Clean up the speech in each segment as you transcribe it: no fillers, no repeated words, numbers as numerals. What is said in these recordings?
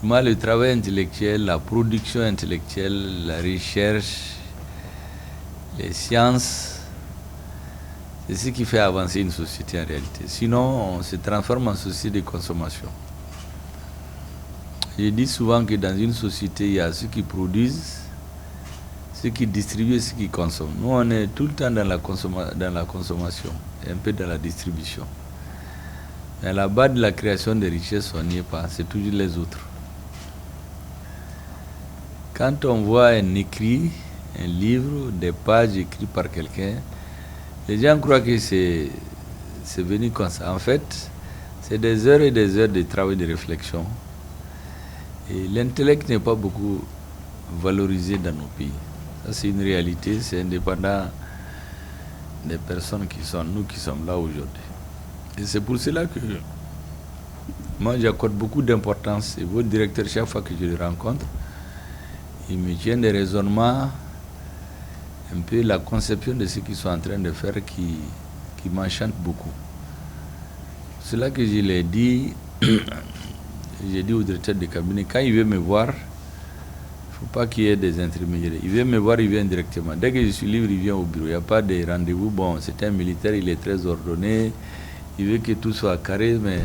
moi, le travail intellectuel, la production intellectuelle, la recherche, les sciences, c'est ce qui fait avancer une société en réalité. Sinon, on se transforme en société de consommation. Je dis souvent que dans une société, il y a ceux qui produisent, ceux qui distribuent et ceux qui consomment. Nous, on est tout le temps dans la consommation et un peu dans la distribution. Mais à la base de la création des richesses, on n'y est pas, c'est toujours les autres. Quand on voit un écrit, un livre, des pages écrites par quelqu'un, les gens croient que c'est venu comme ça. En fait, c'est des heures et des heures de travail de réflexion. Et l'intellect n'est pas beaucoup valorisé dans nos pays. Ça, c'est une réalité, c'est indépendant des personnes qui sont nous qui sommes là aujourd'hui. Et c'est pour cela que moi, j'accorde beaucoup d'importance. Et votre directeur, chaque fois que je le rencontre, il me tient des raisonnements, un peu la conception de ce qu'ils sont en train de faire qui m'enchante beaucoup. C'est là que je l'ai dit, j'ai dit au directeur de cabinet, quand il veut me voir, il ne faut pas qu'il y ait des intermédiaires. Il veut me voir, il vient directement. Dès que je suis libre, il vient au bureau. Il n'y a pas de rendez-vous. Bon, c'est un militaire, il est très ordonné. Il veut que tout soit carré, mais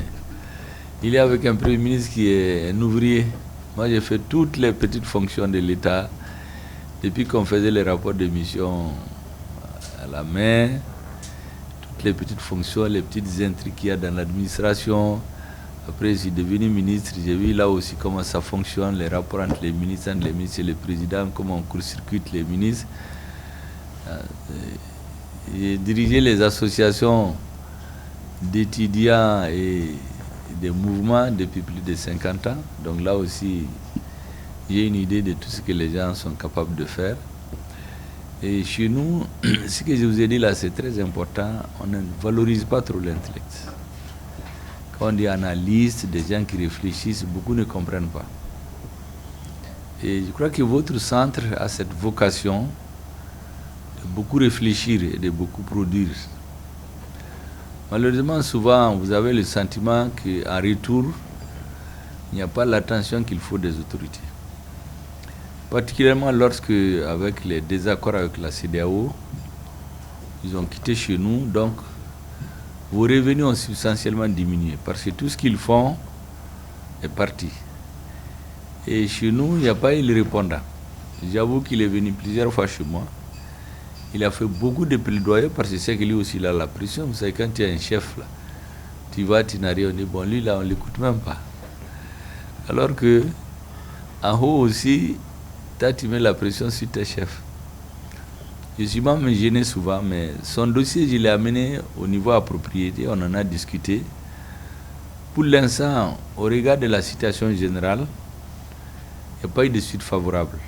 il est avec un premier ministre qui est un ouvrier. Moi, j'ai fait toutes les petites fonctions de l'État. Depuis qu'on faisait les rapports de mission à la main, toutes les petites fonctions, les petites intrigues qu'il y a dans l'administration. Après, je suis devenu ministre, j'ai vu là aussi comment ça fonctionne, les rapports entre les ministres et le président, comment on court-circuite les ministres. J'ai dirigé les associations d'étudiants et des mouvements depuis plus de 50 ans. Donc là aussi, j'ai une idée de tout ce que les gens sont capables de faire. Et chez nous, ce que je vous ai dit là, c'est très important. On ne valorise pas trop l'intellect. Quand on dit analyste, des gens qui réfléchissent, beaucoup ne comprennent pas. Et je crois que votre centre a cette vocation de beaucoup réfléchir et de beaucoup produire. Malheureusement, souvent, vous avez le sentiment qu'en retour, il n'y a pas l'attention qu'il faut des autorités. Particulièrement lorsque, avec les désaccords avec la CEDEAO, ils ont quitté chez nous, donc vos revenus ont substantiellement diminué parce que tout ce qu'ils font est parti. Et chez nous, il n'y a pas eu le répondant. J'avoue qu'il est venu plusieurs fois chez moi. Il a fait beaucoup de plaidoyer parce que c'est que lui aussi il a la pression. Vous savez, quand tu as un chef là, tu vas, tu n'as rien, on dit bon, lui là, on ne l'écoute même pas. Alors que, en haut aussi, toi, tu mets la pression sur tes chefs. Je suis même gêné souvent, mais son dossier, je l'ai amené au niveau approprié, on en a discuté. Pour l'instant, au regard de la situation générale, il n'y a pas eu de suite favorable.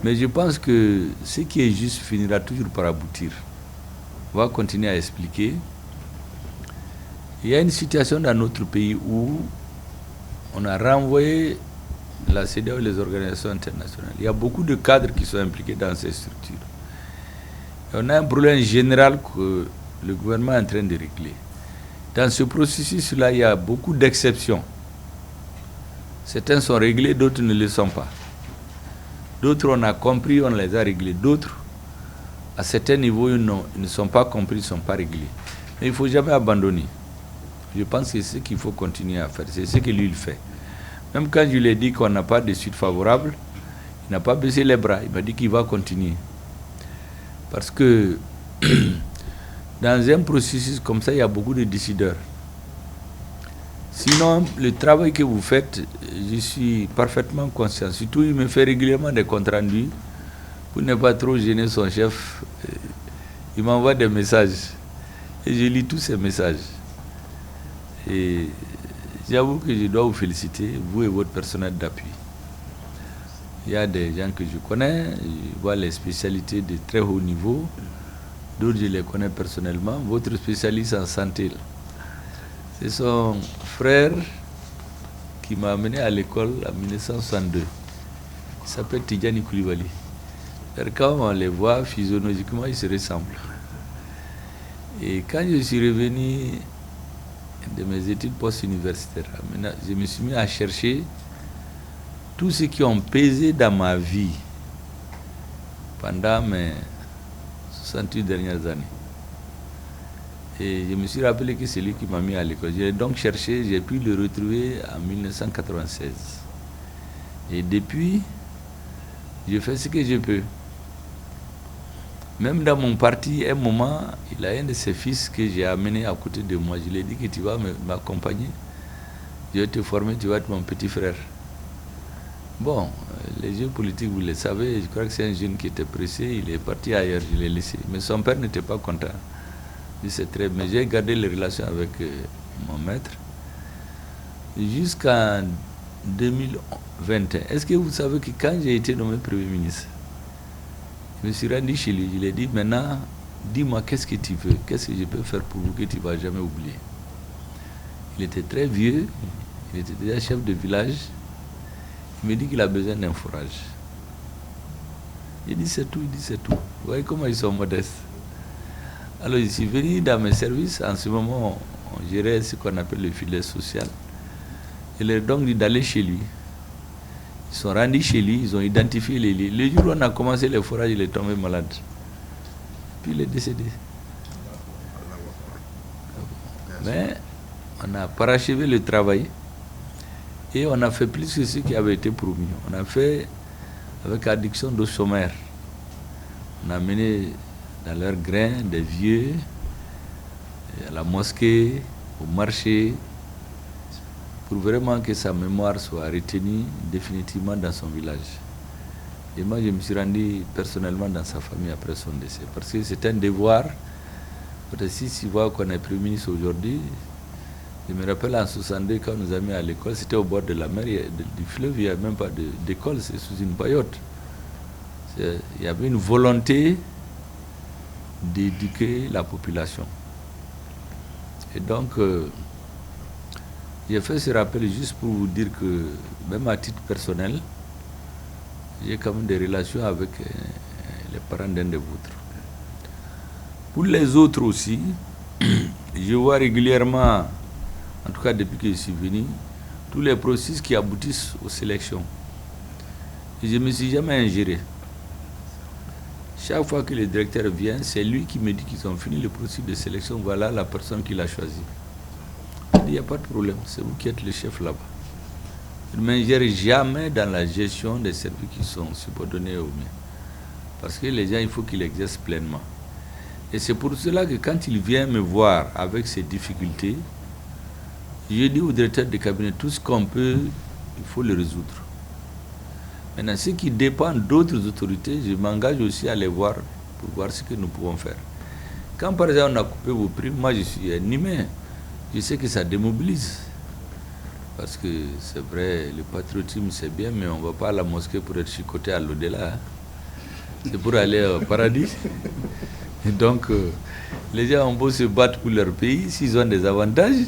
Mais je pense que ce qui est juste finira toujours par aboutir. On va continuer à expliquer. Il y a une situation dans notre pays où on a renvoyé la CEDEAO et les organisations internationales. Il y a beaucoup de cadres qui sont impliqués dans ces structures. Et on a un problème général que le gouvernement est en train de régler. Dans ce processus-là, il y a beaucoup d'exceptions. Certains sont réglés, d'autres ne le sont pas. D'autres, on a compris, on les a réglés. D'autres, à certains niveaux, ils ne sont pas compris, ils ne sont pas réglés. Mais il ne faut jamais abandonner. Je pense que c'est ce qu'il faut continuer à faire. C'est ce que lui, il fait. Même quand je lui ai dit qu'on n'a pas de suite favorable, il n'a pas baissé les bras. Il m'a dit qu'il va continuer. Parce que dans un processus comme ça, il y a beaucoup de décideurs. Sinon, le travail que vous faites, je suis parfaitement conscient. Surtout, il me fait régulièrement des comptes rendus. Pour ne pas trop gêner son chef, il m'envoie des messages. Et je lis tous ces messages. Et j'avoue que je dois vous féliciter, vous et votre personnel d'appui. Il y a des gens que je connais, je vois les spécialités de très haut niveau. D'autres, je les connais personnellement. Votre spécialiste en santé, là, c'est son frère qui m'a amené à l'école en 1962. Il s'appelle Tidjani Koulibaly. Et quand on les voit physiologiquement, ils se ressemblent. Et quand je suis revenu de mes études post-universitaires, je me suis mis à chercher tous ceux qui ont pesé dans ma vie pendant mes 68 dernières années. Et je me suis rappelé que c'est lui qui m'a mis à l'école. J'ai donc cherché, j'ai pu le retrouver en 1996. Et depuis, je fais ce que je peux. Même dans mon parti, à un moment, il a un de ses fils que j'ai amené à côté de moi. Je lui ai dit que tu vas m'accompagner. Je vais te former, tu vas être mon petit frère. Bon, les jeux politiques, vous le savez, je crois que c'est un jeune qui était pressé, il est parti ailleurs, je l'ai laissé. Mais son père n'était pas content. C'est très... Mais j'ai gardé les relations avec mon maître jusqu'en 2021. Est-ce que vous savez que quand j'ai été nommé Premier ministre, je me suis rendu chez lui, je lui ai dit, maintenant, dis-moi qu'est-ce que tu veux, qu'est-ce que je peux faire pour vous que tu ne vas jamais oublier. Il était très vieux, il était déjà chef de village. Il me dit qu'il a besoin d'un fourrage. Il dit c'est tout, il dit c'est tout. Vous voyez comment ils sont modestes. Alors je suis venu dans mes services, en ce moment on gérait ce qu'on appelle le filet social. Il leur donc dit d'aller chez lui. Ils sont rendus chez lui, ils ont identifié les lits. Le jour où on a commencé le fourrage, il est tombé malade. Puis il est décédé. Mais on a parachevé le travail. Et on a fait plus que ce qui avait été promis. On a fait avec addiction d'eau sommaire. On a mené dans leurs grains des vieux, à la mosquée, au marché, pour vraiment que sa mémoire soit retenue définitivement dans son village. Et moi, je me suis rendu personnellement dans sa famille après son décès. Parce que c'est un devoir. Peut-être si tu vois qu'on est Premier ministre aujourd'hui, je me rappelle en 62, quand on nous a mis à l'école, c'était au bord de la mer, du fleuve, il n'y avait même pas d'école, c'est sous une paillote. Il y avait une volonté d'éduquer la population. Et donc, j'ai fait ce rappel juste pour vous dire que, même à titre personnel, j'ai quand même des relations avec les parents d'un de vôtres. Pour les autres aussi, je vois régulièrement, en tout cas depuis que je suis venu, tous les processus qui aboutissent aux sélections. Et je ne me suis jamais ingéré. Chaque fois que le directeur vient, c'est lui qui me dit qu'ils ont fini le processus de sélection, voilà la personne qu'il a choisie. Il dit, il n'y a pas de problème, c'est vous qui êtes le chef là-bas. Je ne m'ingère jamais dans la gestion des services qui sont subordonnés aux miens. Parce que les gens, il faut qu'ils exercent pleinement. Et c'est pour cela que quand il vient me voir avec ses difficultés, je dis au directeur de cabinet, tout ce qu'on peut, il faut le résoudre. Maintenant, ce qui dépend d'autres autorités, je m'engage aussi à les voir pour voir ce que nous pouvons faire. Quand par exemple on a coupé vos primes, moi je suis un humain, je sais que ça démobilise. Parce que c'est vrai, le patriotisme c'est bien, mais on ne va pas à la mosquée pour être chicoté à l'au-delà. Hein. C'est pour aller au paradis. Et donc, les gens ont beau se battre pour leur pays, s'ils ont des avantages,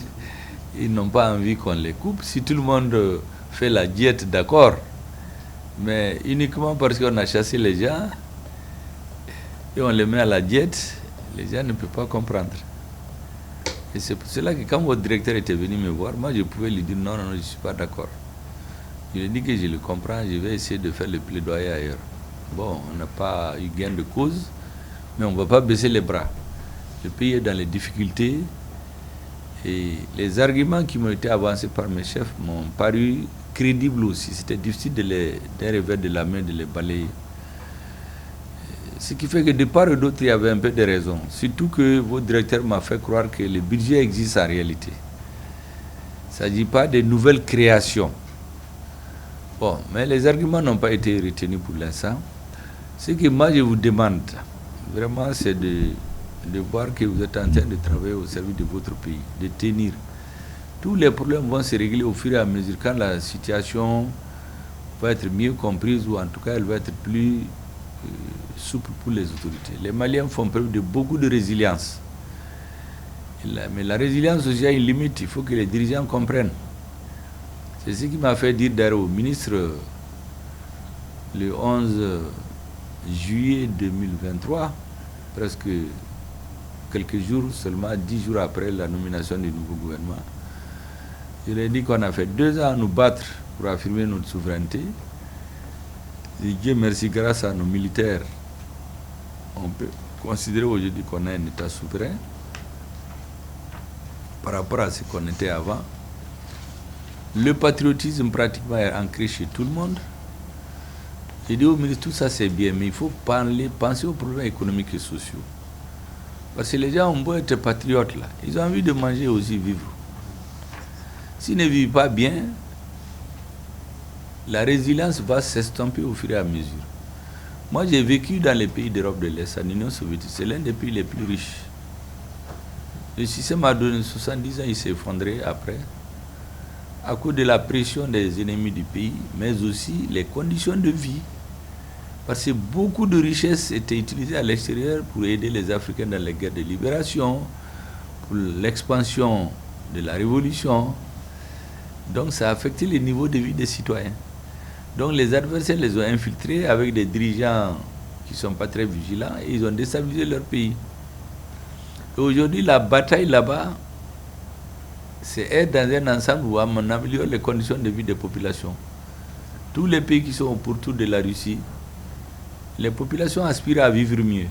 ils n'ont pas envie qu'on les coupe. Si tout le monde fait la diète, d'accord, mais uniquement parce qu'on a chassé les gens et on les met à la diète, les gens ne peuvent pas comprendre. Et c'est pour cela que quand votre directeur était venu me voir, moi je pouvais lui dire non, non, je ne suis pas d'accord. Je lui ai dit que je le comprends, je vais essayer de faire le plaidoyer ailleurs. Bon, on n'a pas eu gain de cause, mais on ne va pas baisser les bras. Le pays est dans les difficultés et les arguments qui m'ont été avancés par mes chefs m'ont paru crédibles aussi. C'était difficile d'un revers de la main de les balayer. Ce qui fait que de part et d'autre, il y avait un peu de raison. Surtout que votre directeur m'a fait croire que le budget existe en réalité. Il ne s'agit pas de nouvelles créations. Bon, mais les arguments n'ont pas été retenus pour l'instant. Ce que moi je vous demande, vraiment, c'est de voir que vous êtes en train de travailler au service de votre pays, de tenir. Tous les problèmes vont se régler au fur et à mesure quand la situation va être mieux comprise ou en tout cas elle va être plus souple pour les autorités. Les Maliens font preuve de beaucoup de résilience. Mais la résilience aussi a une limite, il faut que les dirigeants comprennent. C'est ce qui m'a fait dire d'ailleurs au ministre le 11 juillet 2023, presque quelques jours, seulement 10 jours après la nomination du nouveau gouvernement. Je lui ai dit qu'on a fait 2 ans à nous battre pour affirmer notre souveraineté. Et Dieu merci, grâce à nos militaires, on peut considérer aujourd'hui qu'on a un État souverain par rapport à ce qu'on était avant. Le patriotisme pratiquement est ancré chez tout le monde. J'ai dit au ministre, tout ça c'est bien, mais il faut penser aux problèmes économiques et sociaux. Parce que les gens ont beau être patriotes là, ils ont envie de manger aussi, vivre. S'ils ne vivent pas bien, la résilience va s'estomper au fur et à mesure. Moi j'ai vécu dans les pays d'Europe de l'Est, en Union soviétique, c'est l'un des pays les plus riches. Le système a donné 70 ans, il s'est effondré après, à cause de la pression des ennemis du pays, mais aussi les conditions de vie. Parce que beaucoup de richesses étaient utilisées à l'extérieur pour aider les Africains dans les guerres de libération, pour l'expansion de la révolution. Donc ça a affecté le niveau de vie des citoyens. Donc les adversaires les ont infiltrés avec des dirigeants qui ne sont pas très vigilants et ils ont déstabilisé leur pays. Et aujourd'hui, la bataille là-bas, c'est être dans un ensemble où on améliore les conditions de vie des populations. Tous les pays qui sont au pourtour de la Russie, les populations aspirent à vivre mieux.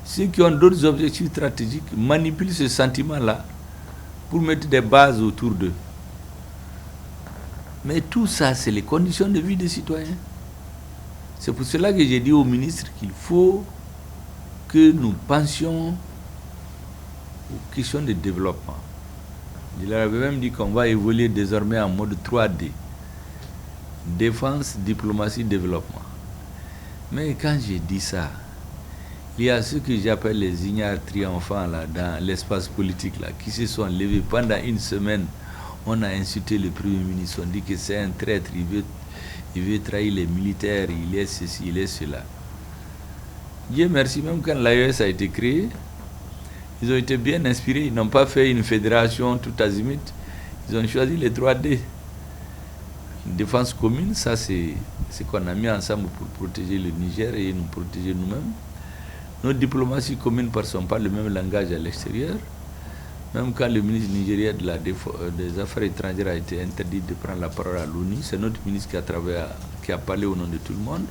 Ceux qui ont d'autres objectifs stratégiques manipulent ce sentiment-là pour mettre des bases autour d'eux. Mais tout ça, c'est les conditions de vie des citoyens. C'est pour cela que j'ai dit au ministre qu'il faut que nous pensions aux questions de développement. Il avait même dit qu'on va évoluer désormais en mode 3D. Défense, diplomatie, développement. Mais quand j'ai dit ça, il y a ceux que j'appelle les ignares triomphants là, dans l'espace politique là, qui se sont levés pendant une semaine. On a insulté le Premier ministre, on dit que c'est un traître, il veut trahir les militaires, il est ceci, il est cela. Dieu merci, même quand l'AES a été créé, ils ont été bien inspirés, ils n'ont pas fait une fédération tout azimut, ils ont choisi les 3D. Une défense commune, ça c'est ce qu'on a mis ensemble pour protéger le Niger et nous protéger nous-mêmes. Nos diplomaties communes ne sont pas le même langage à l'extérieur. Même quand le ministre nigérien des Affaires étrangères a été interdit de prendre la parole à l'ONU, c'est notre ministre qui a parlé au nom de tout le monde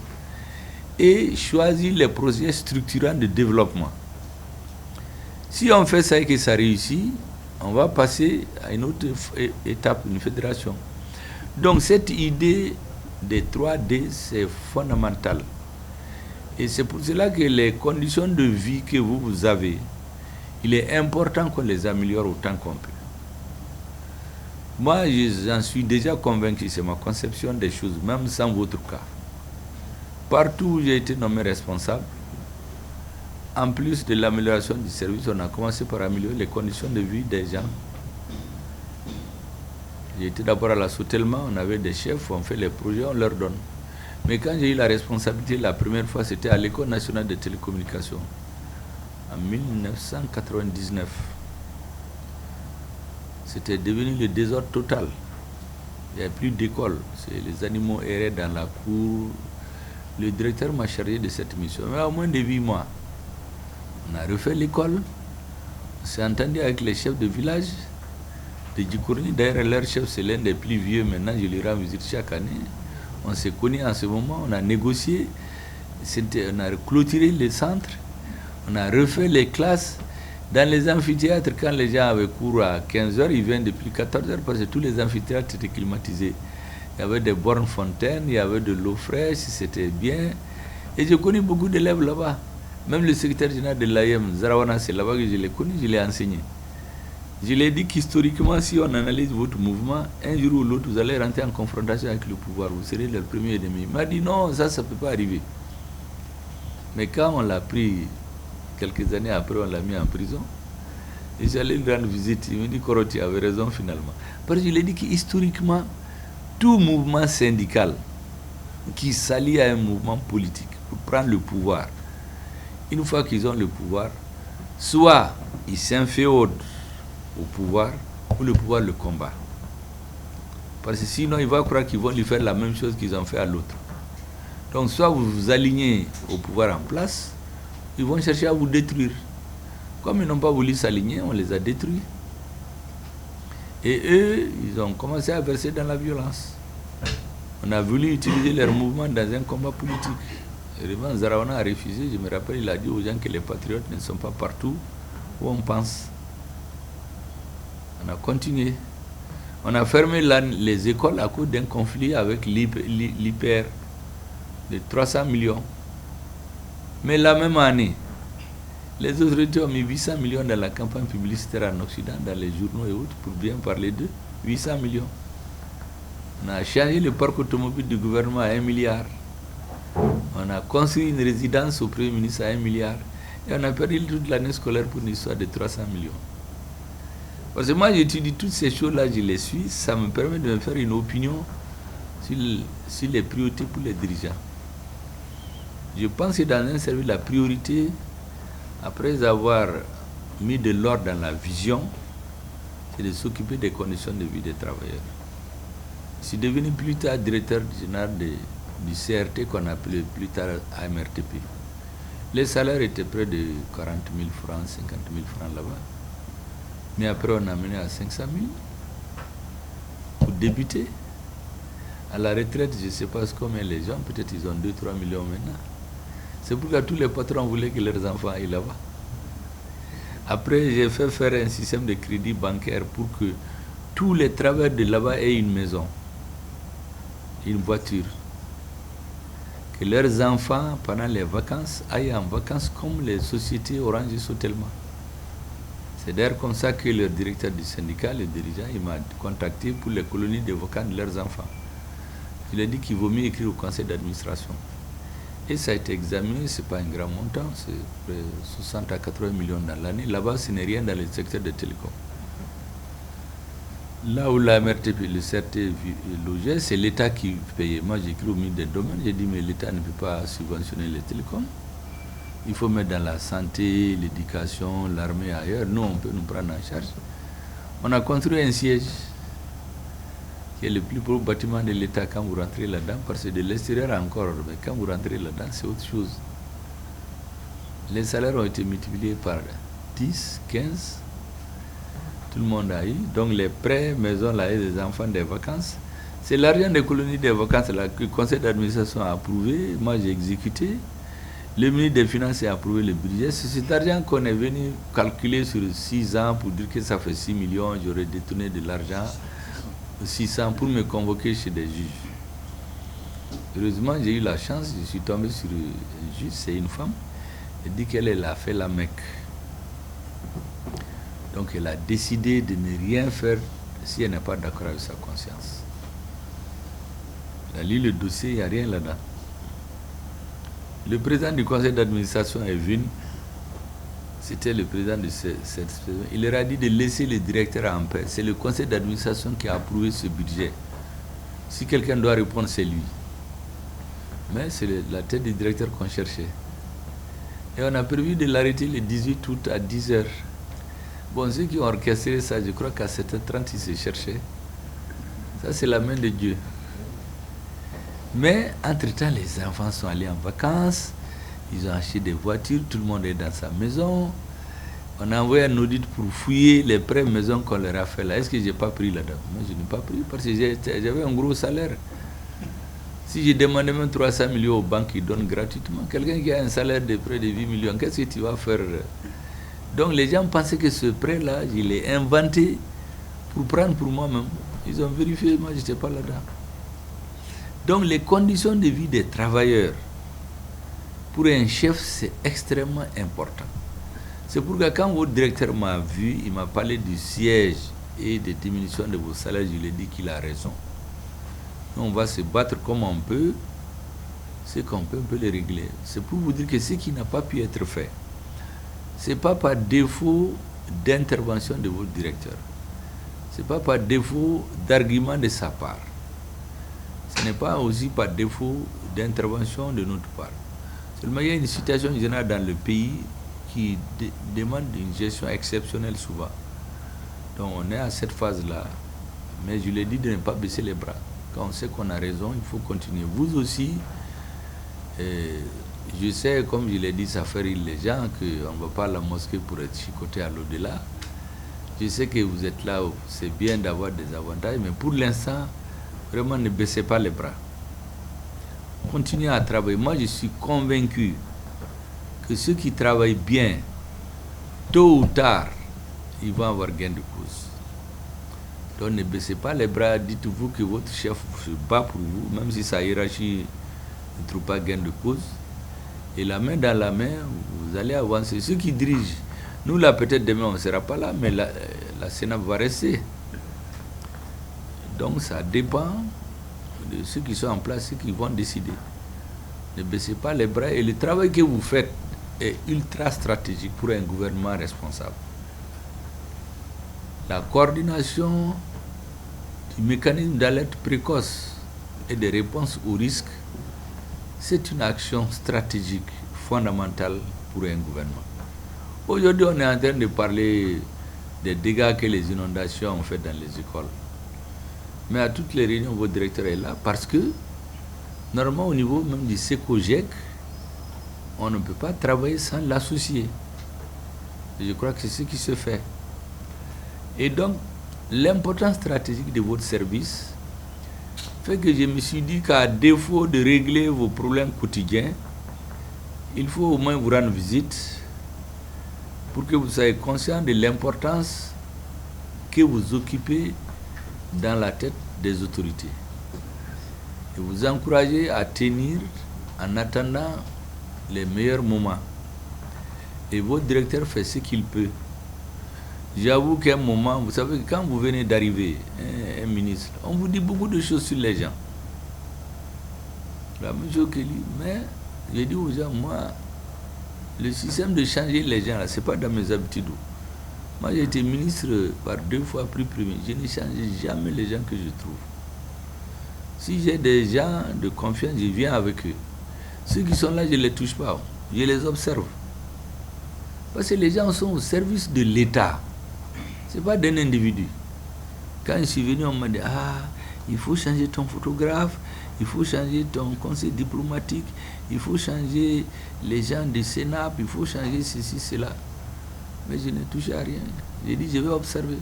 et choisi les projets structurants de développement. Si on fait ça et que ça réussit, on va passer à une autre étape, une fédération. Donc cette idée des 3D, c'est fondamental. Et c'est pour cela que les conditions de vie que vous avez, il est important qu'on les améliore autant qu'on peut. Moi, j'en suis déjà convaincu, c'est ma conception des choses, même sans votre cas. Partout où j'ai été nommé responsable, en plus de l'amélioration du service, on a commencé par améliorer les conditions de vie des gens. J'ai été d'abord à la Sotelma, on avait des chefs, on fait les projets, on leur donne. Mais quand j'ai eu la responsabilité, la première fois, c'était à l'École nationale de télécommunications, en 1999. C'était devenu le désordre total. Il n'y avait plus d'école. Les animaux erraient dans la cour. Le directeur m'a chargé de cette mission. Mais au moins de 8 mois, on a refait l'école. On s'est entendu avec les chefs de village de Djikourni. D'ailleurs, leur chef, c'est l'un des plus vieux. Maintenant, je lui rends visite chaque année. On s'est connus en ce moment. On a négocié. On a clôturé les centres. On a refait les classes. Dans les amphithéâtres, quand les gens avaient cours à 15h, ils viennent depuis 14h parce que tous les amphithéâtres étaient climatisés. Il y avait des bornes fontaines, il y avait de l'eau fraîche, c'était bien. Et j'ai connu beaucoup d'élèves là-bas. Même le secrétaire général de l'AIM, Zarawana, c'est là-bas que je l'ai connu, je l'ai enseigné. Je lui ai dit qu'historiquement, si on analyse votre mouvement, un jour ou l'autre, vous allez rentrer en confrontation avec le pouvoir, vous serez leur premier ennemi. Il m'a dit non, ça ne peut pas arriver. Mais quand on l'a pris, quelques années après, on l'a mis en prison. Et j'allais lui rendre visite. Il me dit, Koro, tu avais raison finalement. Parce que je lui ai dit qu'historiquement, tout mouvement syndical qui s'allie à un mouvement politique pour prendre le pouvoir, une fois qu'ils ont le pouvoir, soit ils s'inféodent au pouvoir, ou le pouvoir le combat. Parce que sinon, il va croire qu'ils vont lui faire la même chose qu'ils ont fait à l'autre. Donc, soit vous vous alignez au pouvoir en place, ils vont chercher à vous détruire. Comme ils n'ont pas voulu s'aligner, on les a détruits. Et eux, ils ont commencé à verser dans la violence. On a voulu utiliser leur mouvement dans un combat politique. Révan Zarawana a refusé. Je me rappelle, il a dit aux gens que les patriotes ne sont pas partout où on pense. On a continué. On a fermé les écoles à cause d'un conflit avec l'IPR de 300 millions. Mais la même année, les autorités ont mis 800 millions dans la campagne publicitaire en Occident, dans les journaux et autres, pour bien parler d'eux. 800 millions. On a changé le parc automobile du gouvernement à 1 milliard. On a construit une résidence au Premier ministre à 1 milliard. Et on a perdu toute l'année scolaire pour une histoire de 300 millions. Parce que moi, j'étudie toutes ces choses-là, je les suis, ça me permet de me faire une opinion sur les priorités pour les dirigeants. Je pense que dans un service, la priorité, après avoir mis de l'ordre dans la vision, c'est de s'occuper des conditions de vie des travailleurs. Je suis devenu plus tard directeur général du CRT qu'on appelait plus tard AMRTP. Les salaires étaient près de 40 000 francs, 50 000 francs là-bas. Mais après, on a mené à 500 000 pour débuter. À la retraite, je ne sais pas combien les gens, peut-être ils ont 2-3 millions maintenant. C'est pourquoi tous les patrons voulaient que leurs enfants aillent là-bas. Après, j'ai fait faire un système de crédit bancaire pour que tous les travailleurs de là-bas aient une maison, une voiture. Que leurs enfants, pendant les vacances, aillent en vacances comme les sociétés Orange et Sotelma. C'est d'ailleurs comme ça que le directeur du syndicat, le dirigeant, il m'a contacté pour les colonies de vacances de leurs enfants. Je lui ai dit qu'il vaut mieux écrire au conseil d'administration. Et ça a été examiné, ce n'est pas un grand montant, c'est 60 à 80 millions dans l'année. Là-bas, ce n'est rien dans le secteur des télécoms. Là où la MRTP, le CRT logeait, c'est l'État qui payait. Moi, j'ai écrit au ministre des Domaines, j'ai dit, mais l'État ne peut pas subventionner les télécoms. Il faut mettre dans la santé, l'éducation, l'armée, ailleurs. Nous, on peut nous prendre en charge. On a construit un siège qui est le plus beau bâtiment de l'État quand vous rentrez là-dedans, parce que de l'extérieur encore, mais quand vous rentrez là-dedans, c'est autre chose. Les salaires ont été multipliés par 10, 15. Tout le monde a eu. Donc les prêts, maisons, là, et des enfants des vacances. C'est l'argent des colonies des vacances là, que le conseil d'administration a approuvé. Moi, j'ai exécuté. Le ministre des Finances a approuvé le budget. C'est cet argent qu'on est venu calculer sur 6 ans pour dire que ça fait 6 millions. J'aurais détourné de l'argent, 600, pour me convoquer chez des juges. Heureusement, j'ai eu la chance. Je suis tombé sur un juge, c'est une femme. Elle dit qu'elle a fait la Mecque. Donc elle a décidé de ne rien faire si elle n'est pas d'accord avec sa conscience. Elle a lu le dossier, il n'y a rien là-dedans. Le président du conseil d'administration est venu, c'était le président de cette... Il leur a dit de laisser le directeur en paix. C'est le conseil d'administration qui a approuvé ce budget. Si quelqu'un doit répondre, c'est lui. Mais c'est la tête du directeur qu'on cherchait. Et on a prévu de l'arrêter le 18 août à 10h. Bon, ceux qui ont orchestré ça, je crois qu'à 7h30, ils se cherchaient. Ça, c'est la main de Dieu. Mais, entre-temps, les enfants sont allés en vacances, ils ont acheté des voitures, tout le monde est dans sa maison. On a envoyé un audit pour fouiller les prêts maisons qu'on leur a fait là. Est-ce que je n'ai pas pris là-dedans? Moi, je n'ai pas pris parce que j'avais un gros salaire. Si j'ai demandé même 300 millions aux banques qui donnent gratuitement, quelqu'un qui a un salaire de près de 8 millions, qu'est-ce que tu vas faire? Donc les gens pensaient que ce prêt-là, je l'ai inventé pour prendre pour moi-même. Ils ont vérifié, moi je n'étais pas là-dedans. Donc les conditions de vie des travailleurs, pour un chef, c'est extrêmement important. C'est pourquoi quand votre directeur m'a vu, il m'a parlé du siège et des diminutions de vos salaires, je lui ai dit qu'il a raison. On va se battre comme on peut, ce qu'on peut, on peut les régler. C'est pour vous dire que ce qui n'a pas pu être fait, ce n'est pas par défaut d'intervention de votre directeur. Ce n'est pas par défaut d'argument de sa part. Ce n'est pas aussi par défaut d'intervention de notre part. Seulement, il y a une situation générale dans le pays qui demande une gestion exceptionnelle souvent. Donc, on est à cette phase-là. Mais je lui ai dit de ne pas baisser les bras. Quand on sait qu'on a raison, il faut continuer. Vous aussi, je sais, comme je l'ai dit, ça fait rire les gens, qu'on ne va pas à la mosquée pour être chicoté à l'au-delà. Je sais que vous êtes là, c'est bien d'avoir des avantages, mais pour l'instant, Vraiment, ne baissez pas les bras. Continuez à travailler. Moi, je suis convaincu que ceux qui travaillent bien, tôt ou tard, ils vont avoir gain de cause. Donc ne baissez pas les bras, dites-vous que votre chef se bat pour vous, même si sa hiérarchie ne trouve pas gain de cause. Et la main dans la main, vous allez avancer. Ceux qui dirigent, nous là peut-être demain on ne sera pas là, mais la Sénat va rester. Donc ça dépend de ceux qui sont en place, ceux qui vont décider. Ne baissez pas les bras et le travail que vous faites est ultra stratégique pour un gouvernement responsable. La coordination du mécanisme d'alerte précoce et de réponse aux risques, c'est une action stratégique fondamentale pour un gouvernement. Aujourd'hui, on est en train de parler des dégâts que les inondations ont fait dans les écoles. Mais à toutes les réunions, votre directeur est là parce que, normalement, au niveau même du SECOGEC, on ne peut pas travailler sans l'associer. Je crois que c'est ce qui se fait. Et donc, l'importance stratégique de votre service fait que je me suis dit qu'à défaut de régler vos problèmes quotidiens, il faut au moins vous rendre visite pour que vous soyez conscient de l'importance que vous occupez dans la tête des autorités. Et vous encourager à tenir en attendant les meilleurs moments. Et votre directeur fait ce qu'il peut. J'avoue qu'à un moment, vous savez, quand vous venez d'arriver, un ministre, on vous dit beaucoup de choses sur les gens. La même chose que lui, mais j'ai dit aux gens, moi, le système de changer les gens, ce n'est pas dans mes habitudes. Moi, j'ai été ministre par 2 fois plus premier. Je ne change jamais les gens que je trouve. Si j'ai des gens de confiance, je viens avec eux. Ceux qui sont là, je ne les touche pas. Je les observe. Parce que les gens sont au service de l'État. Ce n'est pas d'un individu. Quand je suis venu, on m'a dit, il faut changer ton photographe, il faut changer ton conseil diplomatique, il faut changer les gens du Sénat, il faut changer ceci, cela. Mais je ne touche à rien. J'ai dit, je vais observer.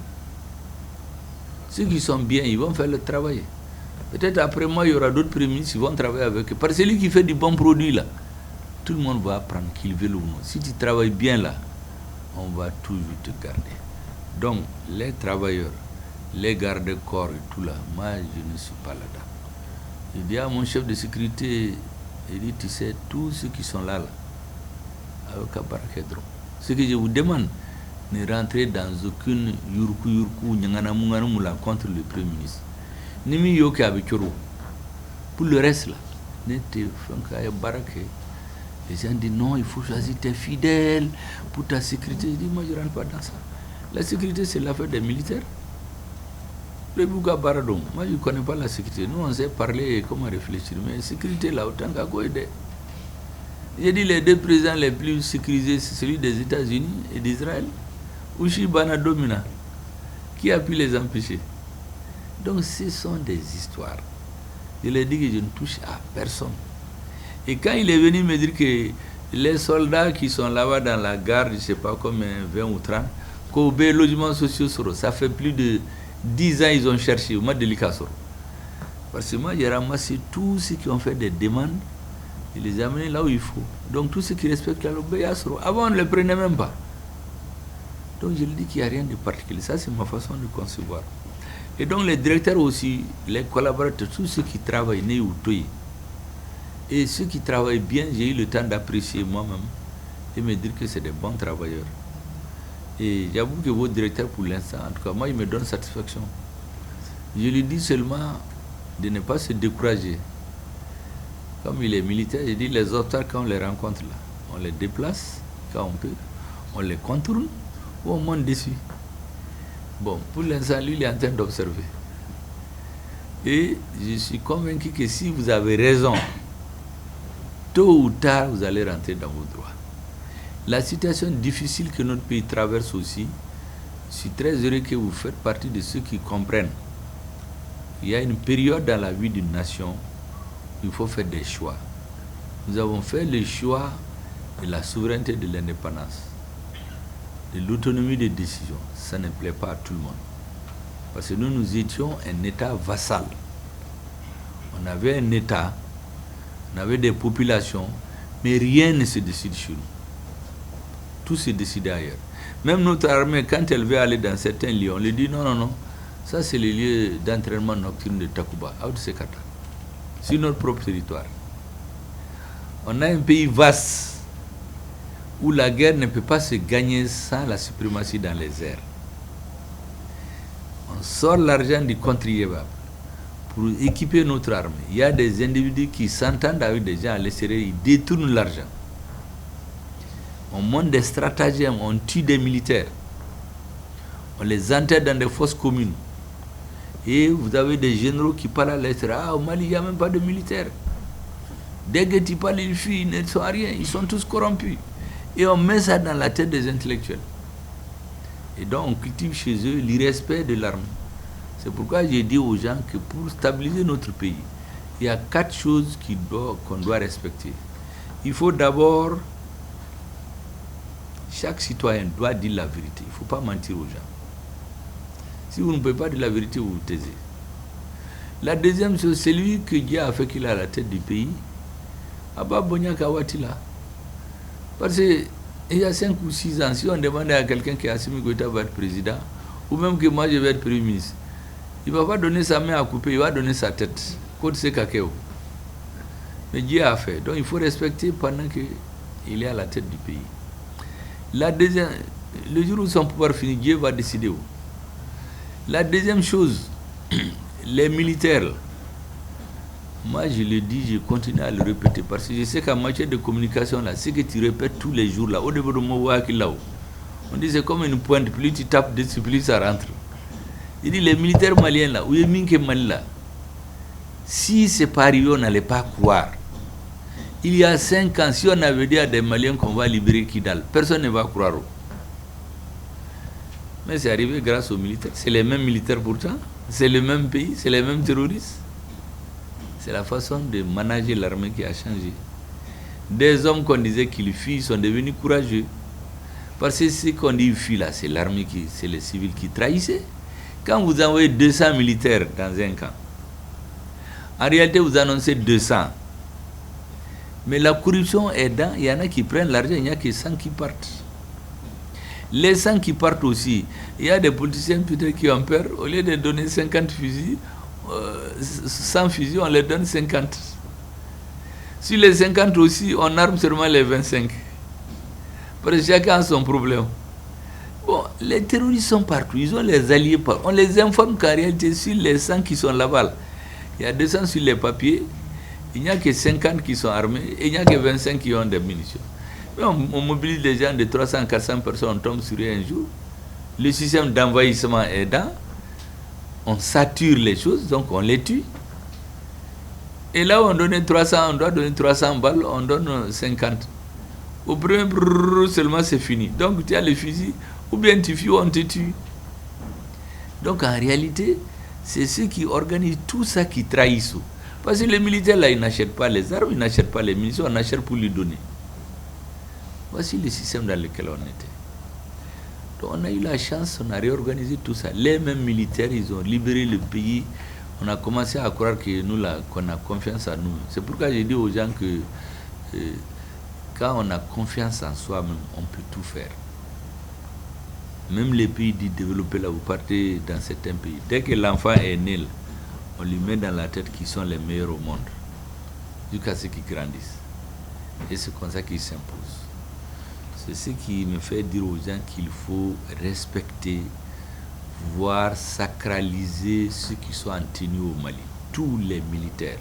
Ceux qui sont bien, ils vont faire le travail. Peut-être après moi, il y aura d'autres premiers ministres qui vont travailler avec eux. Parce que celui qui fait du bon produit, là, tout le monde va apprendre qu'il veut ou non. Si tu travailles bien, là, on va toujours te garder. Donc, les travailleurs, les gardes-corps et tout là, moi, je ne suis pas là-dedans. Je dis à mon chef de sécurité, il dit, tu sais, tous ceux qui sont là, avec Abarakedron, ce que je vous demande, ne rentrez dans aucune yurku, nyanganamunganumula contre le Premier ministre. Nimi yoke abikoro. Pour le reste, là, n'était pas. Les gens disent non, il faut choisir tes fidèles pour ta sécurité. Je dis, moi, je ne rentre pas dans ça. La sécurité, c'est l'affaire des militaires. Le Bouga Baradon, moi, je ne connais pas la sécurité. Nous, on sait parler et comment réfléchir. Mais la sécurité, là, autant qu'à quoi aider. J'ai dit, les 2 présidents les plus sécurisés, c'est celui des États-Unis et d'Israël. Ushi Bana Domina, qui a pu les empêcher. Donc, ce sont des histoires. Je leur dis que je ne touche à personne. Et quand il est venu me dire que les soldats qui sont là-bas dans la gare, je ne sais pas combien, 20 ou 30, qu'au logement social, ça fait plus de 10 ans ils ont cherché, au moins délicat. Parce que moi, j'ai ramassé tous ceux qui ont fait des demandes, et les amener là où il faut. Donc, tous ceux qui respectent la loi, avant, on ne les prenait même pas. Donc, je lui dis qu'il n'y a rien de particulier. Ça, c'est ma façon de concevoir. Et donc, les directeurs aussi, les collaborateurs, tous ceux qui travaillent, né ou toy. Et ceux qui travaillent bien, j'ai eu le temps d'apprécier moi-même et me dire que c'est des bons travailleurs. Et j'avoue que votre directeur, pour l'instant, en tout cas, moi, il me donne satisfaction. Je lui dis seulement de ne pas se décourager. Comme il est militaire, je dis les obstacles, quand on les rencontre là, on les déplace quand on peut, on les contourne ou on monte dessus. Bon, pour l'instant, lui, il est en train d'observer. Et je suis convaincu que si vous avez raison, tôt ou tard, vous allez rentrer dans vos droits. La situation difficile que notre pays traverse aussi, je suis très heureux que vous faites partie de ceux qui comprennent. Il y a une période dans la vie d'une nation où il faut faire des choix. Nous avons fait le choix de la souveraineté de l'indépendance, de l'autonomie des décisions. Ça ne plaît pas à tout le monde. Parce que nous étions un État vassal On avait un État, on avait des populations, mais rien ne se décide chez nous. Tout se décide ailleurs. Même notre armée, quand elle veut aller dans certains lieux, on lui dit non, non, non, ça c'est le lieu d'entraînement nocturne de Takuba, Aoud Sekata. C'est notre propre territoire. On a un pays vaste où la guerre ne peut pas se gagner sans la suprématie dans les airs. On sort l'argent du contribuable pour équiper notre armée. Il y a des individus qui s'entendent avec des gens à l'extérieur, ils détournent l'argent. On monte des stratagèmes, on tue des militaires. On les enterre dans des fosses communes. Et vous avez des généraux qui parlent à l'extérieur. Ah, au Mali, il n'y a même pas de militaires. Dès que tu parles, les filles, ils ne sont rien. Ils sont tous corrompus. Et on met ça dans la tête des intellectuels. Et donc, on cultive chez eux l'irrespect de l'armée. C'est pourquoi j'ai dit aux gens que pour stabiliser notre pays, il y a 4 choses qu'on doit respecter. Il faut d'abord, chaque citoyen doit dire la vérité. Il ne faut pas mentir aux gens. Si vous ne pouvez pas dire la vérité, vous vous taisez. La deuxième chose, c'est lui que Dieu a fait qu'il a la tête du pays. Abba Bonya Kawatila. Parce qu'il y a 5 ou 6 ans, si on demandait à quelqu'un qui a Assimi Goïta va être président, ou même que moi je vais être premier ministre, il ne va pas donner sa main à couper, il va donner sa tête. Côte c'est Kakeo. Mais Dieu a fait. Donc il faut respecter pendant qu'il est à la tête du pays. La deuxième, le jour où son pouvoir finit, Dieu va décider où. La deuxième chose, les militaires. Moi je le dis, je continue à le répéter parce que je sais qu'en matière de communication, là, ce que tu répètes tous les jours, là, au début de mon voix, on dit c'est comme une pointe, plus tu tapes dessus, plus ça rentre. Il dit les militaires maliens là, ou les Minke Mali là, si c'est pas arrivé, on n'allait pas croire. Il y a 5 ans, si on avait dit à des Maliens qu'on va libérer Kidal, personne ne va croire. Mais c'est arrivé grâce aux militaires. C'est les mêmes militaires pourtant, c'est le même pays, c'est les mêmes terroristes. C'est la façon de manager l'armée qui a changé. Des hommes qu'on disait qu'ils fuient sont devenus courageux. Parce que ce qu'on dit fuient là, c'est l'armée, c'est les civils qui trahissaient. Quand vous envoyez 200 militaires dans un camp, en réalité vous annoncez 200. Mais la corruption aidant, il y en a qui prennent l'argent, il n'y a que 100 qui partent. Les 100 qui partent aussi, il y a des politiciens peut-être qui ont peur, au lieu de donner 50 fusils, 100 fusils, on les donne 50. Sur les 50 aussi, on arme seulement les 25. Parce que chacun a son problème. Bon, les terroristes sont partout, ils ont les alliés partout. On les informe qu'en réalité, sur les 100 qui sont là-bas, il y a 200 sur les papiers, il n'y a que 50 qui sont armés et il n'y a que 25 qui ont des munitions. Mais on mobilise des gens de 300, 400 personnes, on tombe sur eux un jour. Le système d'envahissement aidant, on sature les choses, donc on les tue. Et là où on doit donner 300 balles, on donne 50. Au premier brrr, seulement c'est fini. Donc tu as les fusils, ou bien tu fuis ou on te tue. Donc en réalité, c'est ceux qui organisent tout ça qui trahissent. Parce que les militaires là, ils n'achètent pas les armes, ils n'achètent pas les munitions, on achète pour lui donner. Voici le système dans lequel on était. Donc on a eu la chance, on a réorganisé tout ça. Les mêmes militaires, ils ont libéré le pays. On a commencé à croire que nous là, qu'on a confiance en nous. C'est pourquoi j'ai dit aux gens que quand on a confiance en soi-même, on peut tout faire. Même les pays dits développés là, vous partez dans certains pays. Dès que l'enfant est né, là, on lui met dans la tête qu'ils sont les meilleurs au monde. Jusqu'à ce qu'ils grandissent. Et c'est comme ça qu'ils s'imposent. C'est ce qui me fait dire aux gens qu'il faut respecter, voire sacraliser ceux qui sont en tenue au Mali. Tous les militaires.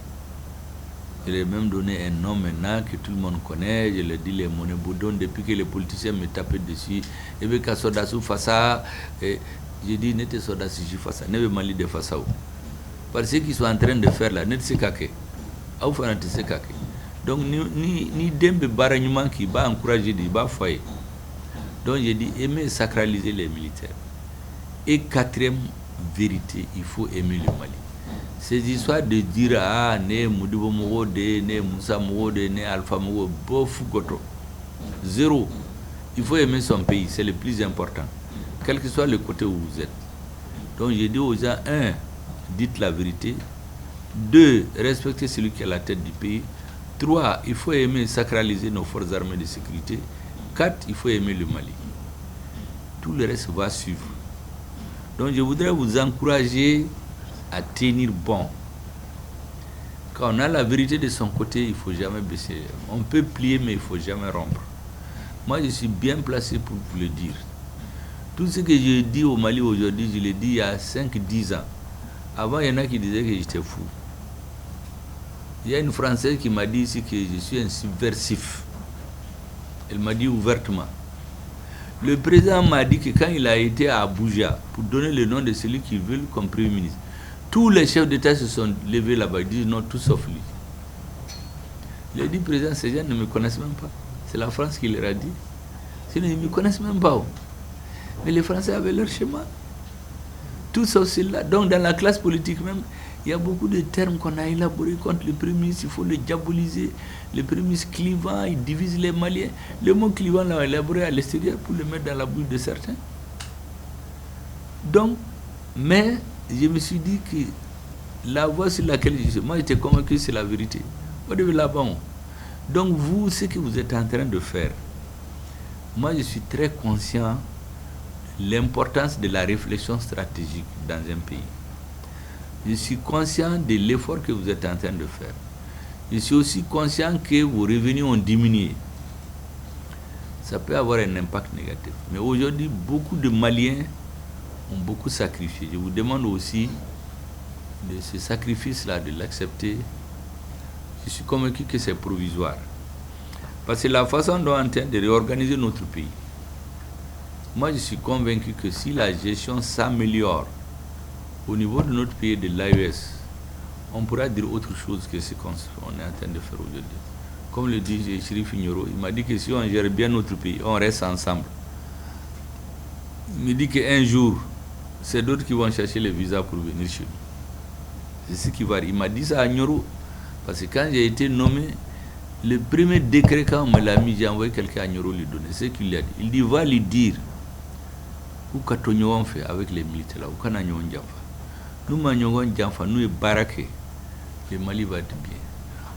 Je leur ai même donné un nom maintenant que tout le monde connaît. Je leur dis les monnaies boudons depuis que les politiciens me tapaient dessus. Et bien quand Sodassou fait ça, j'ai dit n'était Sodassou je fais ça, ne veux Mali de faire ça. Parce que ce qu'ils sont en train de faire là, ne sais kake. Ah vous faites ce kake. Donc ni dembe baragnement qui va encourager des bas foyers. Donc j'ai dit aimer sacraliser les militaires. Et quatrième vérité, il faut aimer le Mali. Ces histoires de dire ah né Modibo Mogode, né Moussa Mogode, né Alpha Mogode, bof goto. Zéro. Il faut aimer son pays, c'est le plus important. Quel que soit le côté où vous êtes. Donc j'ai dit aux gens, dites la vérité. 2, respecter celui qui est à la tête du pays. 3, il faut aimer sacraliser nos forces armées de sécurité. 4, il faut aimer le Mali. Tout le reste va suivre. Donc je voudrais vous encourager à tenir bon. Quand on a la vérité de son côté, il ne faut jamais baisser. On peut plier, mais il ne faut jamais rompre. Moi, je suis bien placé pour vous le dire. Tout ce que je dis au Mali aujourd'hui, je l'ai dit il y a 5-10 ans. Avant, il y en a qui disaient que j'étais fou. Il y a une Française qui m'a dit ici que je suis un subversif. Elle m'a dit ouvertement. Le président m'a dit que quand il a été à Abuja pour donner le nom de celui qu'il veut comme Premier ministre, tous les chefs d'État se sont levés là-bas. Ils disent non, tout sauf lui. Il a dit, président, ces gens ne me connaissent même pas. C'est la France qui leur a dit. Sinon, ils ne me connaissent même pas. Mais les Français avaient leur schéma. Tout sauf cela. Donc, dans la classe politique même, il y a beaucoup de termes qu'on a élaborés contre le Premier ministre. Il faut le diaboliser. Le Premier ministre clivant, il divise les Maliens. Le mot clivant, l'a élaboré à l'extérieur pour le mettre dans la bouche de certains. Donc, mais je me suis dit que la voie sur laquelle je suis, moi j'étais convaincu que c'est la vérité. Au début là-bas. Donc vous, ce que vous êtes en train de faire, moi je suis très conscient de l'importance de la réflexion stratégique dans un pays. Je suis conscient de l'effort que vous êtes en train de faire. Je suis aussi conscient que vos revenus ont diminué. Ça peut avoir un impact négatif. Mais aujourd'hui, beaucoup de Maliens ont beaucoup sacrifié. Je vous demande aussi de ce sacrifice-là, de l'accepter. Je suis convaincu que c'est provisoire. Parce que la façon dont on est en train de réorganiser notre pays, moi je suis convaincu que si la gestion s'améliore au niveau de notre pays de l'AES, on pourra dire autre chose que ce qu'on est en train de faire aujourd'hui. Comme le dit Chérif Ignoro, il m'a dit que si on gère bien notre pays, on reste ensemble. Il me dit qu'un jour, c'est d'autres qui vont chercher les visas pour venir chez nous. C'est ce qui va. Il m'a dit ça à Ignoro. Parce que quand j'ai été nommé, le premier décret, quand on me l'a mis, j'ai envoyé quelqu'un à Ignoro lui donner. C'est ce qu'il lui a dit. Il dit, va lui dire, où on fait avec les militaires là, où qu'on a nous m'avons nous baraqué, le Mali va être bien.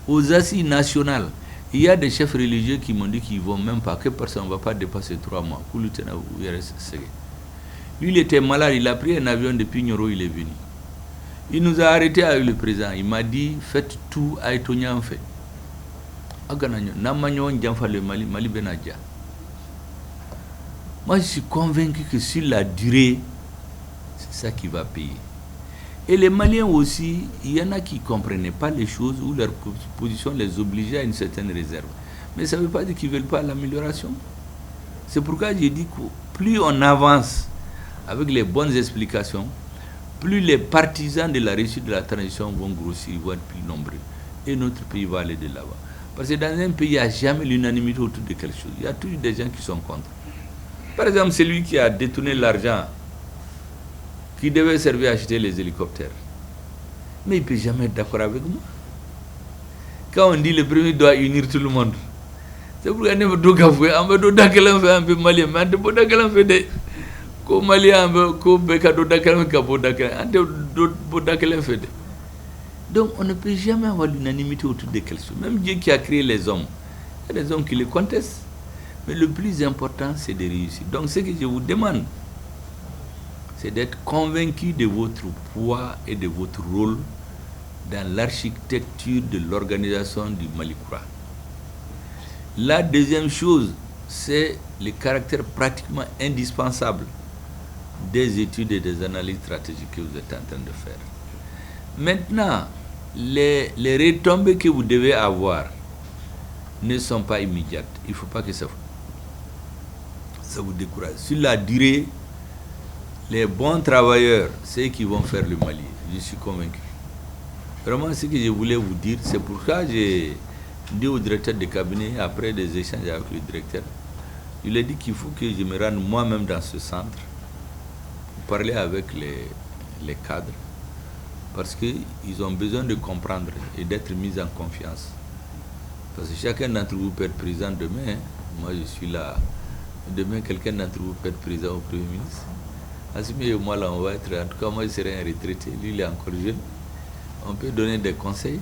Aux assises nationales, il y a des chefs religieux qui m'ont dit qu'ils ne vont même pas, que personne ne va pas dépasser 3 mois. Pour lui, il était malade, il a pris un avion depuis Nioro, il est venu. Il nous a arrêtés avec le président. Il m'a dit, faites tout à Etonia en fait. Moi, je suis convaincu que sur la durée, c'est ça qui va payer. Et les Maliens aussi, il y en a qui ne comprenaient pas les choses ou leur position les obligeait à une certaine réserve. Mais ça ne veut pas dire qu'ils ne veulent pas l'amélioration. C'est pourquoi j'ai dit que plus on avance avec les bonnes explications, plus les partisans de la réussite de la transition vont grossir, ils vont être plus nombreux. Et notre pays va aller de l'avant. Parce que dans un pays, il n'y a jamais l'unanimité autour de quelque chose. Il y a toujours des gens qui sont contre. Par exemple, celui qui a détourné l'argent qui devait servir à acheter les hélicoptères. Mais il ne peut jamais être d'accord avec moi. Quand on dit le premier doit unir tout le monde, c'est pourquoi on ne peut pas faire un peu malien, mais on ne peut pas faire ko malien ko beka do dakala ka bo dakala ante do dakala fait. Donc on ne peut jamais avoir l'unanimité autour de quelque chose. Même Dieu qui a créé les hommes, il y a des hommes qui les contestent. Mais le plus important, c'est de réussir. Donc ce que je vous demande, c'est d'être convaincu de votre poids et de votre rôle dans l'architecture de l'organisation du Malikoura. La deuxième chose, c'est le caractère pratiquement indispensable des études et des analyses stratégiques que vous êtes en train de faire. Maintenant, les retombées que vous devez avoir ne sont pas immédiates. Il ne faut pas que ça vous décourage. Sur la durée, les bons travailleurs, c'est eux qui vont faire le Mali. Je suis convaincu. Vraiment, ce que je voulais vous dire, c'est pourquoi j'ai dit au directeur de cabinet, après des échanges avec le directeur, il a dit qu'il faut que je me rende moi-même dans ce centre pour parler avec les cadres, parce qu'ils ont besoin de comprendre et d'être mis en confiance. Parce que chacun d'entre vous peut être président demain. Moi, je suis là. Demain, quelqu'un d'entre vous peut être président au Premier ministre. Assimi et moi, là, on va être... En tout cas, moi, je serai un retraité. Lui, il est encore jeune. on peut donner des conseils.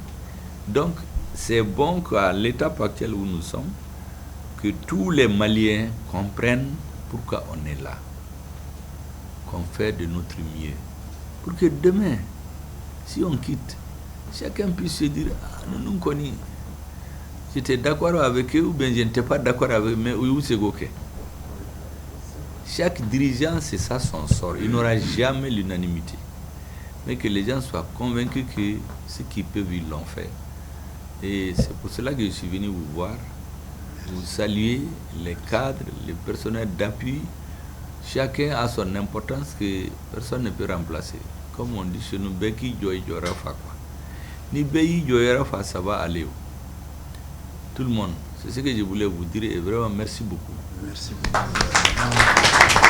Donc, c'est bon qu'à l'étape actuelle où nous sommes, que tous les Maliens comprennent pourquoi on est là, qu'on fait de notre mieux, pour que demain, si on quitte, chacun puisse se dire, ah, nous connaissons. J'étais d'accord avec eux ou bien je n'étais pas d'accord avec eux, mais où c'est OK. Chaque dirigeant, c'est ça son sort. Il n'aura jamais l'unanimité. Mais que les gens soient convaincus que ce qu'ils peuvent, ils l'ont fait. Et c'est pour cela que je suis venu vous voir, vous saluer, les cadres, les personnels d'appui. Chacun a son importance que personne ne peut remplacer. Comme on dit chez nous, Beki Joy Jorafa. Ni Beyi Joyarafa, ça va aller. Tout le monde. C'est ce que je voulais vous dire et vraiment merci beaucoup. Merci beaucoup.